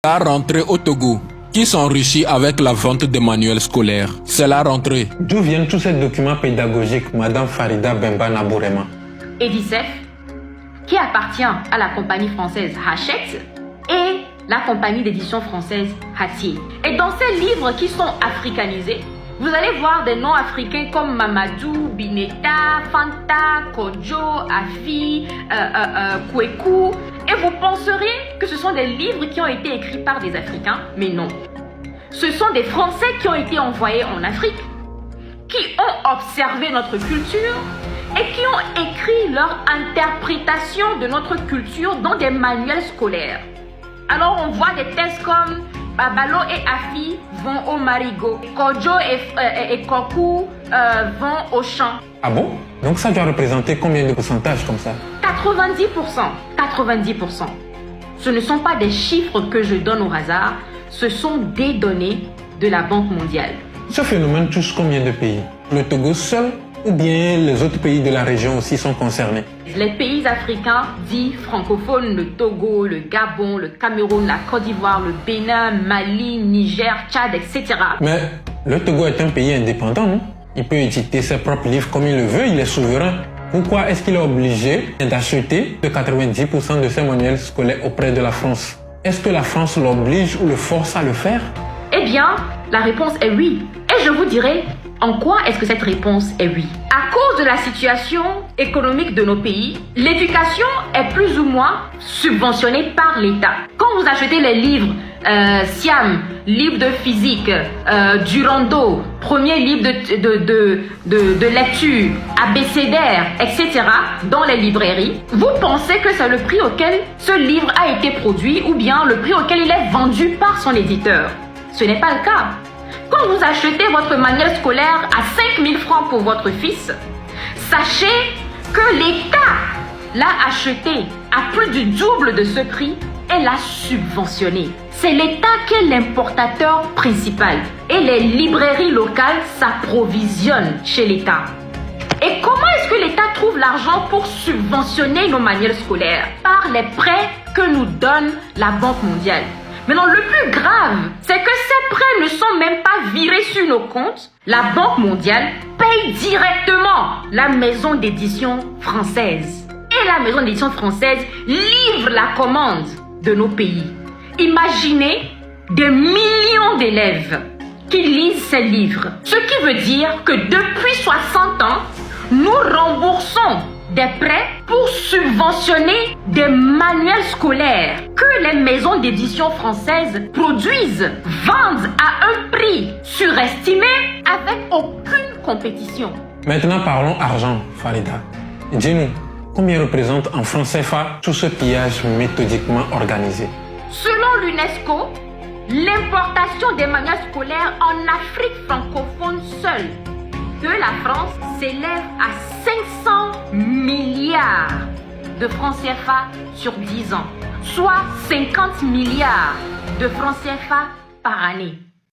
La rentrée au Togo, qui s'enrichit avec la vente des manuels scolaires. C'est la rentrée. D'où viennent tous ces documents pédagogiques, Madame Farida Bemba Nabourema? Edicef, qui appartient à la compagnie française Hachette et la compagnie d'édition française Hatier. Et dans ces livres qui sont africanisés, vous allez voir des noms africains comme Mamadou, Bineta, Fanta, Kodjo, Afi, Kweku. Et vous penseriez que ce sont des livres qui ont été écrits par des Africains, mais non. Ce sont des Français qui ont été envoyés en Afrique, qui ont observé notre culture et qui ont écrit leur interprétation de notre culture dans des manuels scolaires. Alors on voit des textes comme Babalo et Afi vont au marigot, Kodjo et Koku vont au champ. Ah bon? Donc ça doit représenter combien de pourcentage comme ça? 90%. 90%. Ce ne sont pas des chiffres que je donne au hasard, ce sont des données de la Banque mondiale. Ce phénomène touche combien de pays? Le Togo seul ou bien les autres pays de la région aussi sont concernés? Les pays africains dits francophones, le Togo, le Gabon, le Cameroun, la Côte d'Ivoire, le Bénin, Mali, Niger, Tchad, etc. Mais le Togo est un pays indépendant, non? Il peut éditer ses propres livres comme il le veut, il est souverain. Pourquoi est-ce qu'il est obligé d'acheter de 90% de ses manuels scolaires auprès de la France? Est-ce que la France l'oblige ou le force à le faire? Eh bien, la réponse est oui. Et je vous dirai en quoi est-ce que cette réponse est oui. À cause de la situation économique de nos pays, l'éducation est plus ou moins subventionnée par l'État. Quand vous achetez les livres Siam, livre de physique, Durando, premier livre de lecture, abécédaire, etc. dans les librairies, vous pensez que c'est le prix auquel ce livre a été produit ou bien le prix auquel il est vendu par son éditeur. Ce n'est pas le cas. Quand vous achetez votre manuel scolaire à 5 000 francs pour votre fils, sachez que l'État l'a acheté à plus du double de ce prix et l'a subventionné. C'est l'État qui est l'importateur principal et les librairies locales s'approvisionnent chez l'État. Et comment est-ce que l'État trouve l'argent pour subventionner nos manuels scolaires? Par les prêts que nous donne la Banque mondiale. Maintenant, le plus grave, c'est que ces prêts ne sont même pas virés sur nos comptes. La Banque mondiale paye directement la maison d'édition française. Et la maison d'édition française livre la commande de nos pays. Imaginez des millions d'élèves qui lisent ces livres. Ce qui veut dire que depuis 60 ans, nous remboursons des prêts pour subventionner des manuels scolaires que les maisons d'édition françaises produisent, vendent à un prix surestimé avec aucune compétition. Maintenant parlons argent, Farida. Dis-nous, combien représente en francs CFA tout ce pillage méthodiquement organisé? Selon l'UNESCO, l'importation des manuels scolaires en Afrique francophone seule de la France s'élève à 500 milliards de francs CFA sur 10 ans, soit 50 milliards de francs CFA par année.